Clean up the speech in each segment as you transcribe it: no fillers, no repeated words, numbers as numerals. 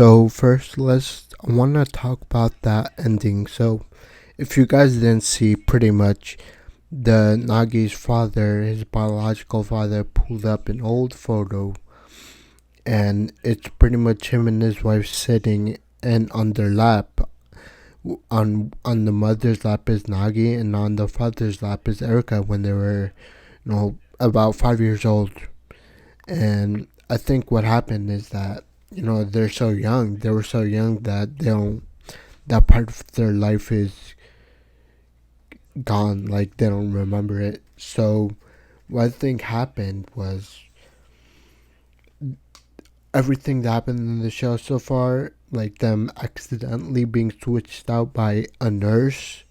So first, I want to talk about that ending. So if you guys didn't see, pretty much the Nagi's father, his biological father, pulled up an old photo, and it's pretty much him and his wife sitting, and on their lap, on the mother's lap is Nagi, and on the father's lap is Erica when they were, about 5 years old. And I think what happened is that they're so young. They were so young that they don't. That part of their life is gone. Like they don't remember it. So what I think happened was everything that happened in the show so far, like them accidentally being switched out by a nurse.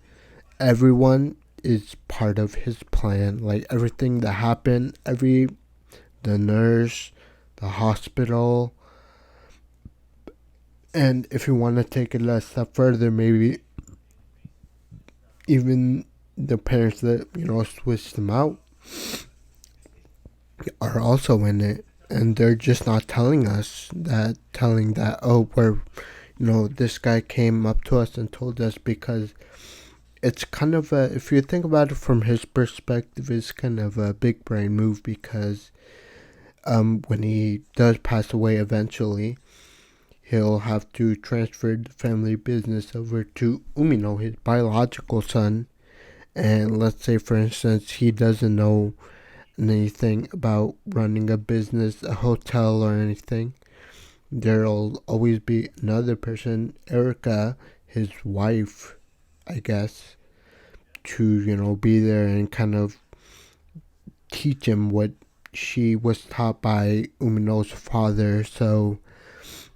Everyone is part of his plan. Like everything that happened, the nurse, the hospital. And if you want to take it a step further, maybe even the parents that switched them out are also in it, and they're just not telling us that. Telling that, oh, we're this guy came up to us and told us, because it's kind of a, if you think about it from his perspective, it's kind of a big brain move, because when he does pass away eventually, he'll have to transfer the family business over to Umino, his biological son. And let's say, for instance, he doesn't know anything about running a business, a hotel, or anything. There'll always be another person, Erica, his wife, I guess, to, be there and kind of teach him what she was taught by Umino's father. So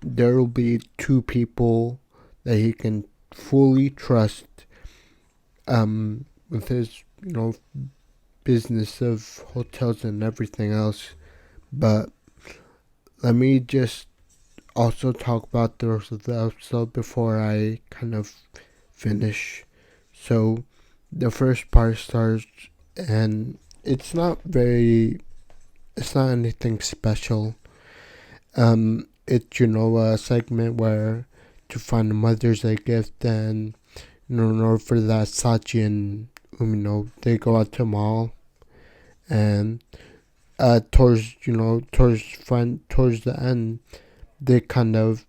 there will be two people that he can fully trust with his, business of hotels and everything else. But let me just also talk about the rest of the episode before I kind of finish. So the first part starts, and it's not anything special. It's a segment where to find the mother's a gift, and in order for that, Sachi and Umino, they go out to a mall, and towards the end, they kind of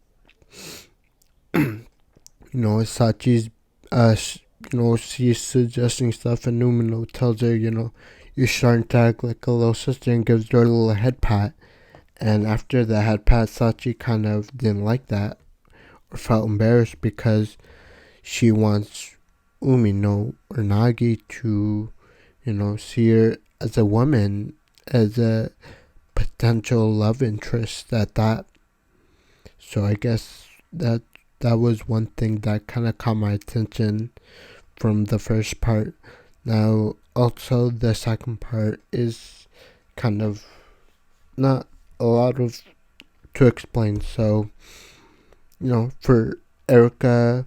Sachi's she's suggesting stuff, and Umino tells her, you're starting to act like a little sister, and gives her a little head pat. And after the head pat, Sachi kind of didn't like that, or felt embarrassed, because she wants Umino or Nagi to, see her as a woman, as a potential love interest at that. So I guess that was one thing that kind of caught my attention from the first part. Now, also the second part is kind of not a lot of to explain. So, for Erica,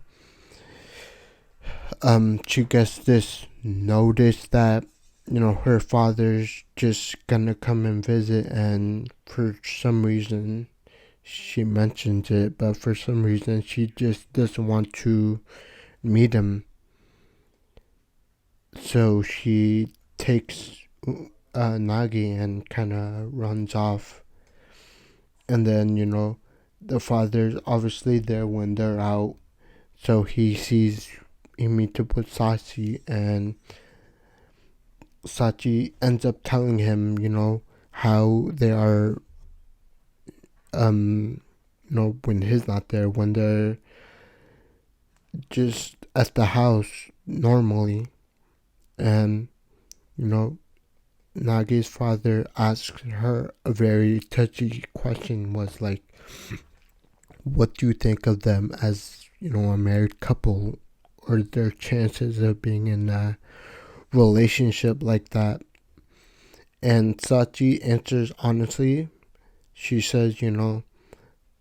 she gets this notice that her father's just gonna come and visit, and for some reason she mentions it, but for some reason she just doesn't want to meet him. So she takes Nagi and kind of runs off. And then, the father's obviously there when they're out. So he sees him meet up with Sachi, and Sachi ends up telling him, how they are, when he's not there, when they're just at the house normally. And, Nagi's father asked her a very touchy question, was like, what do you think of them as, a married couple, or their chances of being in a relationship like that? And Sachi answers honestly. She says,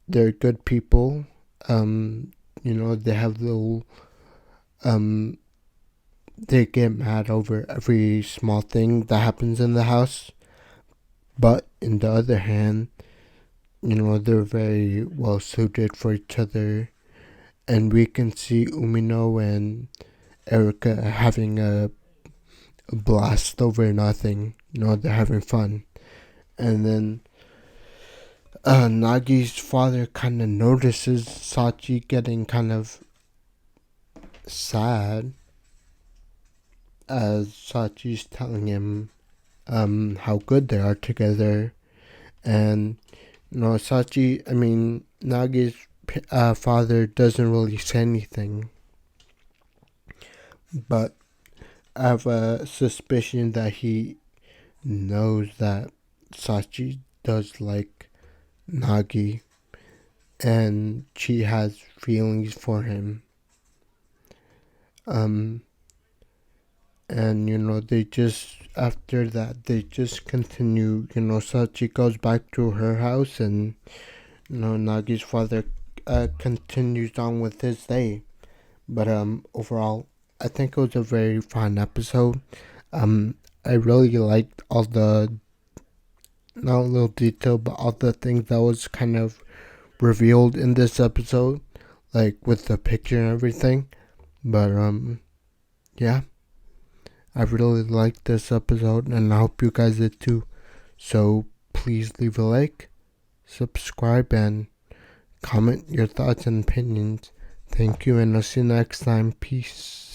they're good people. They have little, they get mad over every small thing that happens in the house. But in the other hand, they're very well suited for each other. And we can see Umino and Erica having a blast over nothing. They're having fun. And then Nagi's father kind of notices Sachi getting kind of sad as Sachi's telling him how good they are together. And Nagi's father doesn't really say anything, but I have a suspicion that he knows that Sachi does like Nagi and she has feelings for him. And they just, after that, they just continue. Sachi goes back to her house, and Nagi's father continues on with his day. But overall, I think it was a very fun episode. I really liked all the, not a little detail, but all the things that was kind of revealed in this episode, like with the picture and everything. But yeah, I really liked this episode, and I hope you guys did too. So please leave a like, subscribe, and comment your thoughts and opinions. Thank you, and I'll see you next time. Peace.